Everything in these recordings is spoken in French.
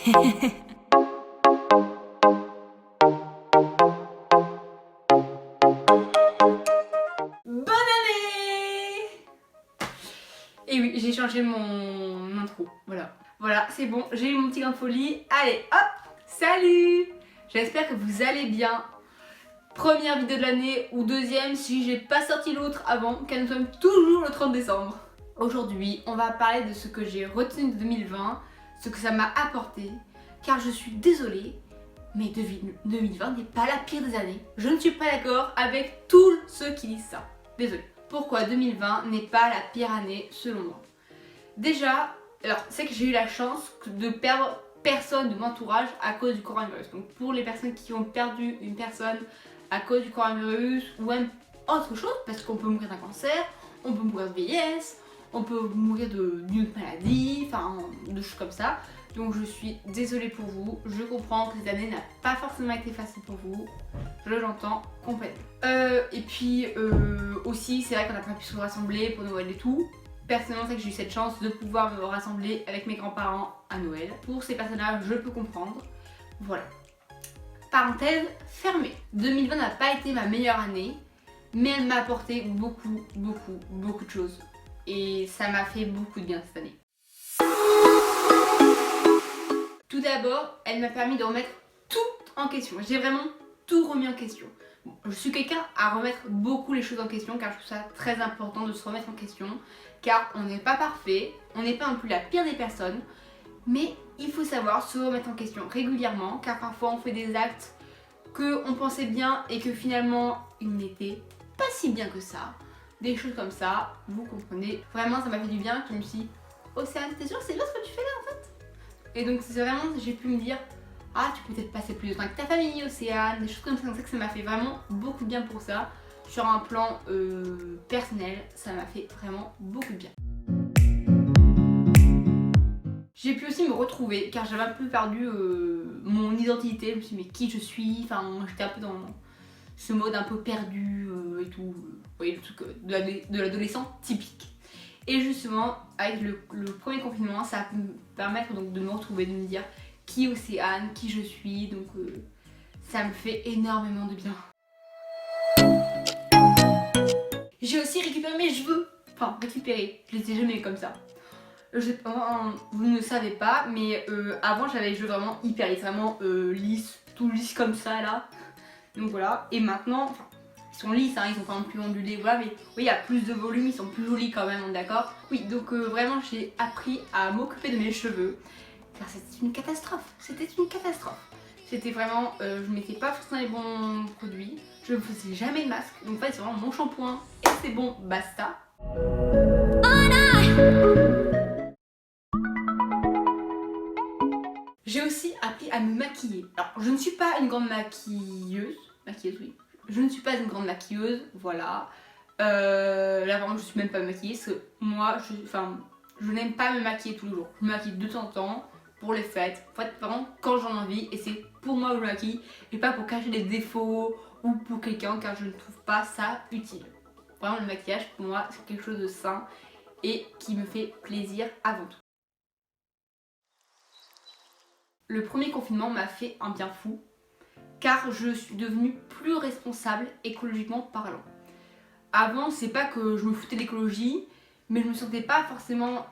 Bonne année! Et oui, j'ai changé mon intro, voilà, c'est bon, j'ai eu mon petit grain de folie. Allez, hop, salut! J'espère que vous allez bien. Première vidéo de l'année ou deuxième si j'ai pas sorti l'autre avant, car nous sommes toujours le 30 décembre. Aujourd'hui, on va parler de ce que j'ai retenu de 2020, ce que ça m'a apporté, car je suis désolée, mais 2020 n'est pas la pire des années. Je ne suis pas d'accord avec tous ceux qui disent ça. Désolée. Pourquoi 2020 n'est pas la pire année selon moi? Déjà, alors c'est que j'ai eu la chance de perdre personne de mon entourage à cause du coronavirus. Donc pour les personnes qui ont perdu une personne à cause du coronavirus ou même autre chose, parce qu'on peut mourir d'un cancer, on peut mourir de vieillesse, on peut mourir d'une autre maladie, enfin de choses comme ça. Donc je suis désolée pour vous, je comprends que cette année n'a pas forcément été facile pour vous, je l'entends complètement. Et puis aussi c'est vrai qu'on n'a pas pu se rassembler pour Noël et tout. Personnellement c'est que j'ai eu cette chance de pouvoir me rassembler avec mes grands-parents à Noël. Pour ces personnages je peux comprendre, voilà. Parenthèse fermée. 2020 n'a pas été ma meilleure année, mais elle m'a apporté beaucoup de choses. Et ça m'a fait beaucoup de bien cette année. Tout d'abord, elle m'a permis de remettre tout en question. J'ai vraiment tout remis en question. Bon, je suis quelqu'un à remettre beaucoup les choses en question car je trouve ça très important de se remettre en question. Car on n'est pas parfait, on n'est pas non plus la pire des personnes, mais il faut savoir se remettre en question régulièrement car parfois on fait des actes qu'on pensait bien et que finalement ils n'étaient pas si bien que ça. Des choses comme ça, vous comprenez. Vraiment ça m'a fait du bien, je me suis dit, Océane, t'es sûre c'est bien ce que tu fais là en fait? Et donc c'est vraiment, j'ai pu me dire, ah tu peux peut-être passer plus de temps avec ta famille Océane, des choses comme ça que ça m'a fait vraiment beaucoup de bien pour ça. Sur un plan personnel, ça m'a fait vraiment beaucoup de bien. J'ai pu aussi me retrouver car j'avais un peu perdu mon identité, je me suis dit mais qui je suis, enfin j'étais un peu dans ce mode un peu perdu et tout, vous voyez le truc de l'adolescent typique. Et justement avec le premier confinement ça a pu me permettre donc de me retrouver, de me dire qui est Océane, qui je suis, donc ça me fait énormément de bien. J'ai aussi récupéré mes cheveux, enfin récupéré, je les ai jamais eu comme ça. Vous ne le savez pas, mais avant j'avais les cheveux vraiment hyper lisses, vraiment lisses, tout lisse comme ça là. Donc voilà, et maintenant, enfin, ils sont lisses, hein, ils sont pas non plus ondulés, voilà, mais oui, il y a plus de volume, ils sont plus jolis quand même, d'accord? Oui, donc vraiment j'ai appris à m'occuper de mes cheveux, car c'était une catastrophe, C'était vraiment, je mettais pas forcément les bons produits, je ne faisais jamais de masque, donc en fait c'est vraiment mon shampoing et c'est bon, basta. J'ai aussi appris à me maquiller. Alors, je ne suis pas une grande maquilleuse, oui. Je ne suis pas une grande maquilleuse, voilà. Là, vraiment, je suis même pas maquillée, parce que moi, je n'aime pas me maquiller tous les jours. Je me maquille de temps en temps, pour les fêtes, en fait, vraiment, quand j'en ai envie, et c'est pour moi que je me maquille, et pas pour cacher des défauts, ou pour quelqu'un, car je ne trouve pas ça utile. Vraiment, le maquillage, pour moi, c'est quelque chose de sain, et qui me fait plaisir avant tout. Le premier confinement m'a fait un bien fou car je suis devenue plus responsable écologiquement parlant. Avant, c'est pas que je me foutais de l'écologie, mais je me sentais pas forcément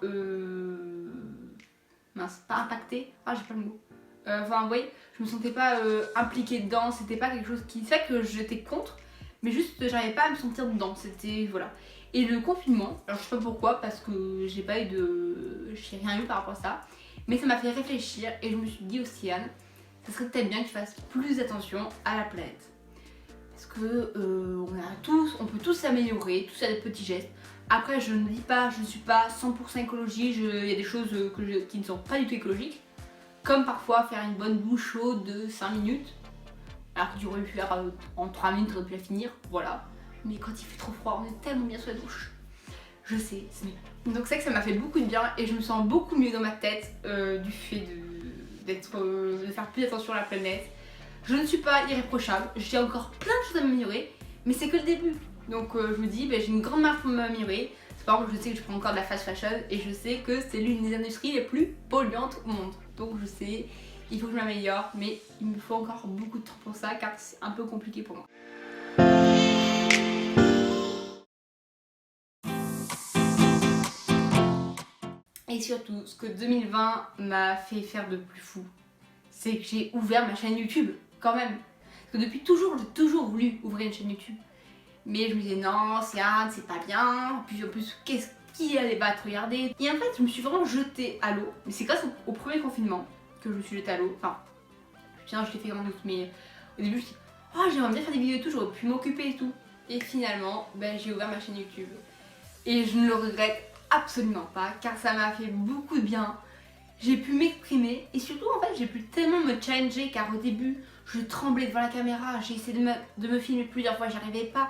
pas impactée. Ah, j'ai pas le mot. Enfin, vous voyez, je me sentais pas impliquée dedans, c'était pas quelque chose qui. C'est vrai que j'étais contre, mais juste j'arrivais pas à me sentir dedans, c'était. Voilà. Et le confinement, alors je sais pas pourquoi, parce que j'ai pas eu de. J'ai rien eu par rapport à ça. Mais ça m'a fait réfléchir et je me suis dit, Océane, ça serait peut-être bien que tu fasses plus attention à la planète. Parce que on peut tous s'améliorer, tous faire des petits gestes. Après, je ne dis pas, je ne suis pas 100% écologie, il y a des choses qui ne sont pas du tout écologiques. Comme parfois faire une bonne douche chaude de 5 minutes. Alors que tu aurais pu faire en 3 minutes, tu aurais pu la finir, voilà. Mais quand il fait trop froid, on est tellement bien sous la douche. Je sais, c'est mieux. Donc c'est vrai que ça m'a fait beaucoup de bien et je me sens beaucoup mieux dans ma tête du fait de faire plus attention à la planète. Je ne suis pas irréprochable, j'ai encore plein de choses à m'améliorer, mais c'est que le début. Donc je me dis, j'ai une grande marge pour m'améliorer. C'est Par contre, je sais que je prends encore de la fast fashion et je sais que c'est l'une des industries les plus polluantes au monde. Donc je sais, il faut que je m'améliore, mais il me faut encore beaucoup de temps pour ça car c'est un peu compliqué pour moi. Et surtout, ce que 2020 m'a fait faire de plus fou, c'est que j'ai ouvert ma chaîne YouTube, quand même. Parce que depuis toujours, j'ai toujours voulu ouvrir une chaîne YouTube. Mais je me disais non, c'est pas bien. Puis en plus, qu'est-ce qui allait pas te regarder? Et en fait, je me suis vraiment jetée à l'eau. Mais c'est grâce au premier confinement que je me suis jetée à l'eau. Enfin, tiens, je l'ai fait vraiment doute, mais au début, je me suis dit, oh, j'aimerais bien faire des vidéos et tout, j'aurais pu m'occuper et tout. Et finalement, ben, j'ai ouvert ma chaîne YouTube. Et je ne le regrette absolument pas, car ça m'a fait beaucoup de bien. J'ai pu m'exprimer et surtout en fait j'ai pu tellement me challenger car au début je tremblais devant la caméra, j'ai essayé de me filmer plusieurs fois, j'y arrivais pas.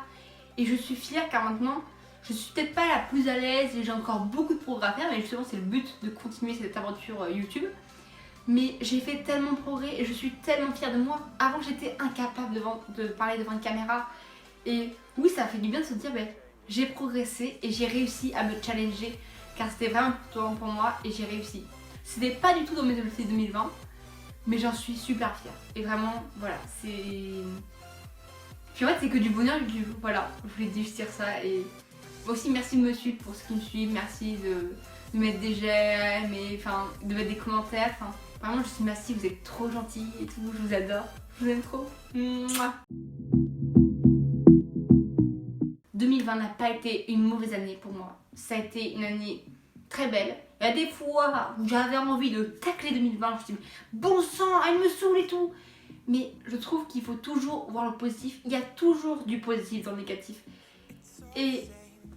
Et je suis fière car maintenant je suis peut-être pas la plus à l'aise et j'ai encore beaucoup de progrès à faire, mais justement c'est le but de continuer cette aventure YouTube. Mais j'ai fait tellement de progrès et je suis tellement fière de moi. Avant j'étais incapable de parler devant une caméra et oui ça fait du bien de se dire ben, j'ai progressé et j'ai réussi à me challenger car c'était vraiment important pour moi et j'ai réussi. C'était pas du tout dans mes objectifs 2020, mais j'en suis super fière. Et vraiment, voilà, c'est... Puis en fait, c'est que du bonheur YouTube. Voilà, je voulais juste dire ça. Et aussi, merci de me suivre pour ceux qui me suivent. Merci de mettre des j'aime et enfin, de mettre des commentaires. Enfin, vraiment, je suis merci, vous êtes trop gentils et tout. Je vous adore. Je vous aime trop. Mouah. 2020 n'a pas été une mauvaise année pour moi. Ça a été une année très belle. Il y a des fois où j'avais envie de tacler 2020, je me suis dit bon sang, elle me saoule et tout. Mais je trouve qu'il faut toujours voir le positif. Il y a toujours du positif dans le négatif. Et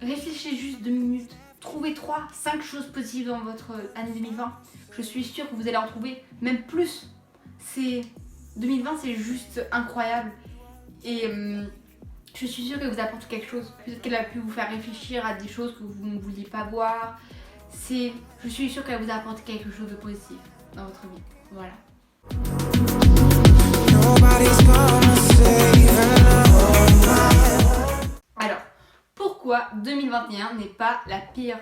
réfléchissez juste 2 minutes. Trouvez 3-5 choses positives dans votre année 2020. Je suis sûre que vous allez en trouver même plus. 2020 c'est juste incroyable. Et je suis sûre qu'elle vous apporte quelque chose. Peut-être qu'elle a pu vous faire réfléchir à des choses que vous ne vouliez pas voir. Je suis sûre qu'elle vous apporte quelque chose de positif dans votre vie. Voilà. Alors, pourquoi 2021 n'est pas la pire